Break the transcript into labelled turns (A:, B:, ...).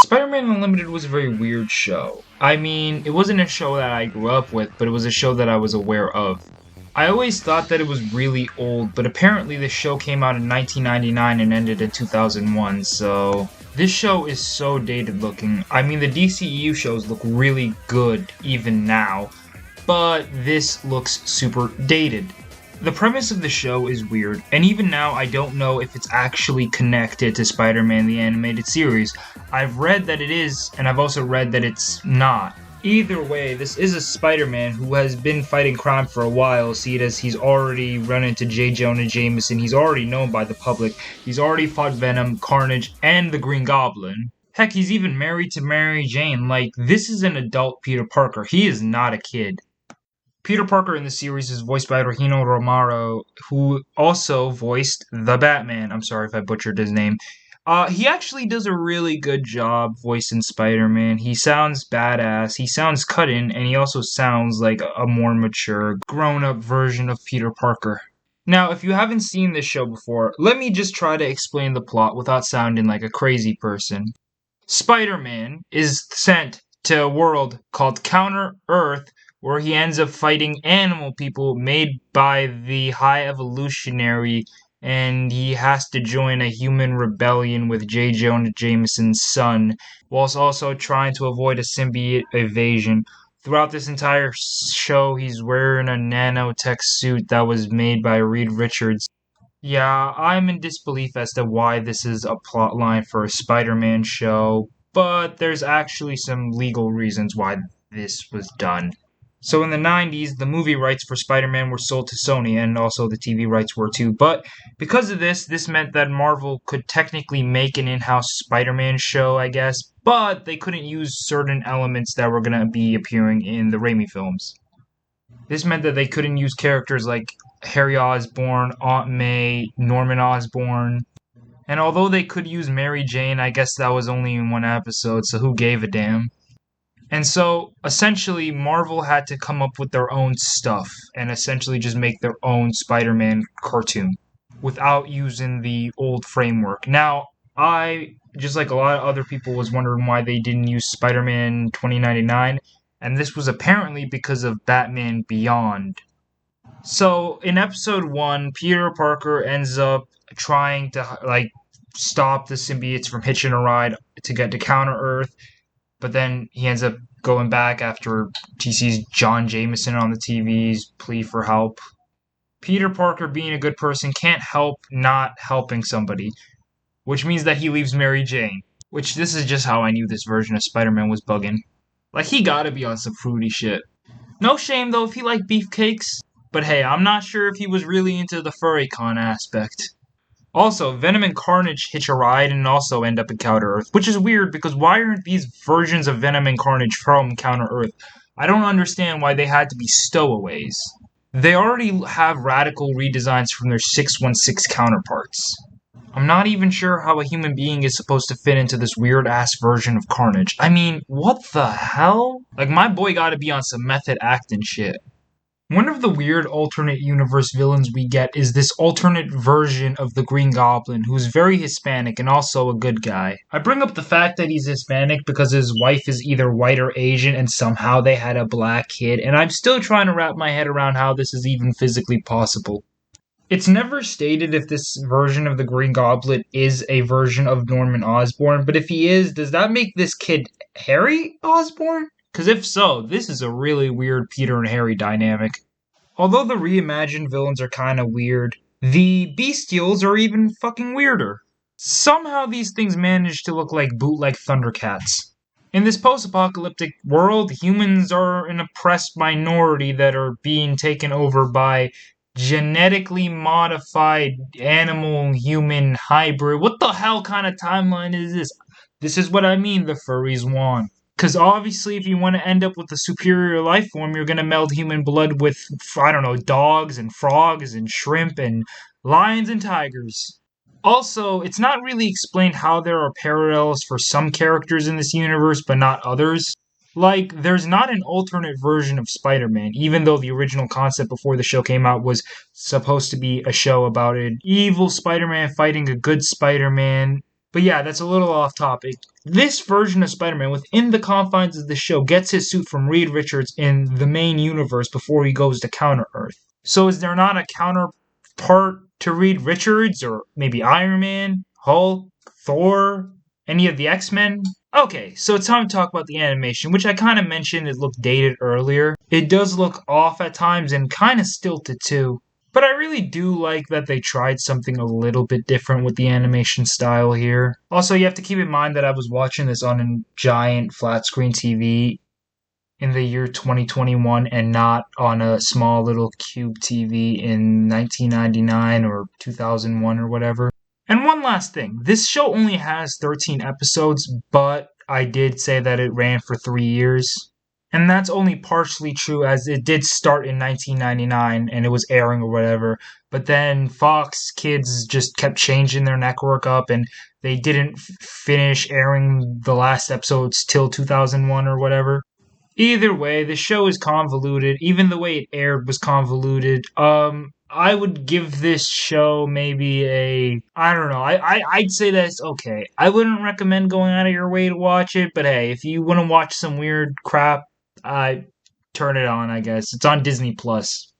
A: Spider-Man Unlimited was a very weird show. I mean, it wasn't a show that I grew up with, but it was a show that I was aware of. I always thought that it was really old, but apparently the show came out in 1999 and ended in 2001, so this show is so dated looking. I mean, the DCEU shows look really good even now, but this looks super dated. The premise of the show is weird, and even now I don't know if it's actually connected to Spider-Man the Animated Series. I've read that it is, and I've also read that it's not. Either way, this is a Spider-Man who has been fighting crime for a while, see it as he's already run into J. Jonah Jameson, he's already known by the public, he's already fought Venom, Carnage, and the Green Goblin. Heck, he's even married to Mary Jane, like, this is an adult Peter Parker, he is not a kid. Peter Parker in the series is voiced by Regino Romero, who also voiced the Batman. I'm sorry if I butchered his name. He actually does a really good job voicing Spider-Man. He sounds badass, he sounds cut-in, and he also sounds like a more mature, grown-up version of Peter Parker. Now, if you haven't seen this show before, let me just try to explain the plot without sounding like a crazy person. Spider-Man is sent to a world called Counter Earth, where he ends up fighting animal people made by the High Evolutionary, and he has to join a human rebellion with J. Jonah Jameson's son, whilst also trying to avoid a symbiote invasion. Throughout this entire show, he's wearing a nanotech suit that was made by Reed Richards. Yeah, I'm in disbelief as to why this is a plotline for a Spider-Man show, but there's actually some legal reasons why this was done. So in the 90s, the movie rights for Spider-Man were sold to Sony, and also the TV rights were too. But because of this meant that Marvel could technically make an in-house Spider-Man show, I guess, but they couldn't use certain elements that were going to be appearing in the Raimi films. This meant that they couldn't use characters like Harry Osborn, Aunt May, Norman Osborn, and although they could use Mary Jane, I guess that was only in one episode, so who gave a damn? And so, essentially, Marvel had to come up with their own stuff and essentially just make their own Spider-Man cartoon without using the old framework. Now, I, just like a lot of other people, was wondering why they didn't use Spider-Man 2099, and this was apparently because of Batman Beyond. So, in episode 1, Peter Parker ends up trying to, stop the symbiotes from hitching a ride to get to Counter-Earth, but then he ends up going back after he sees John Jameson on the TV's plea for help. Peter Parker, being a good person, can't help not helping somebody, which means that he leaves Mary Jane. Which, this is just how I knew this version of Spider-Man was bugging. Like, he gotta be on some fruity shit. No shame, though, if he liked beefcakes. But hey, I'm not sure if he was really into the furry-con aspect. Also, Venom and Carnage hitch a ride and also end up in Counter-Earth, which is weird because why aren't these versions of Venom and Carnage from Counter-Earth? I don't understand why they had to be stowaways. They already have radical redesigns from their 616 counterparts. I'm not even sure how a human being is supposed to fit into this weird-ass version of Carnage. I mean, what the hell? Like, my boy gotta be on some method acting shit. One of the weird alternate universe villains we get is this alternate version of the Green Goblin, who's very Hispanic and also a good guy. I bring up the fact that he's Hispanic because his wife is either white or Asian and somehow they had a black kid, and I'm still trying to wrap my head around how this is even physically possible. It's never stated if this version of the Green Goblin is a version of Norman Osborn, but if he is, does that make this kid Harry Osborn? Because if so, this is a really weird Peter and Harry dynamic. Although the reimagined villains are kinda weird, the Bestials are even fucking weirder. Somehow these things manage to look like bootleg Thundercats. In this post-apocalyptic world, humans are an oppressed minority that are being taken over by genetically modified animal-human hybrid. What the hell kind of timeline is this? This is what I mean the furries want. Because obviously, if you want to end up with a superior life form, you're going to meld human blood with, I don't know, dogs and frogs and shrimp and lions and tigers. Also, it's not really explained how there are parallels for some characters in this universe, but not others. Like, there's not an alternate version of Spider-Man, even though the original concept before the show came out was supposed to be a show about an evil Spider-Man fighting a good Spider-Man. But yeah, that's a little off topic. This version of Spider-Man, within the confines of the show, gets his suit from Reed Richards in the main universe before he goes to Counter-Earth. So is there not a counterpart to Reed Richards, or maybe Iron Man, Hulk, Thor, any of the X-Men? Okay, so it's time to talk about the animation, which I kind of mentioned it looked dated earlier. It does look off at times and kind of stilted too. But I really do like that they tried something a little bit different with the animation style here. Also, you have to keep in mind that I was watching this on a giant flat screen TV in the year 2021 and not on a small little cube TV in 1999 or 2001 or whatever. And one last thing, this show only has 13 episodes, but I did say that it ran for 3 years. And that's only partially true, as it did start in 1999 and it was airing or whatever. But then Fox Kids just kept changing their network up and they didn't finish airing the last episodes till 2001 or whatever. Either way, the show is convoluted. Even the way it aired was convoluted. I would give this show maybe a, I don't know. I'd say that it's okay. I wouldn't recommend going out of your way to watch it, but hey, if you want to watch some weird crap, I turn it on. I guess it's on Disney Plus.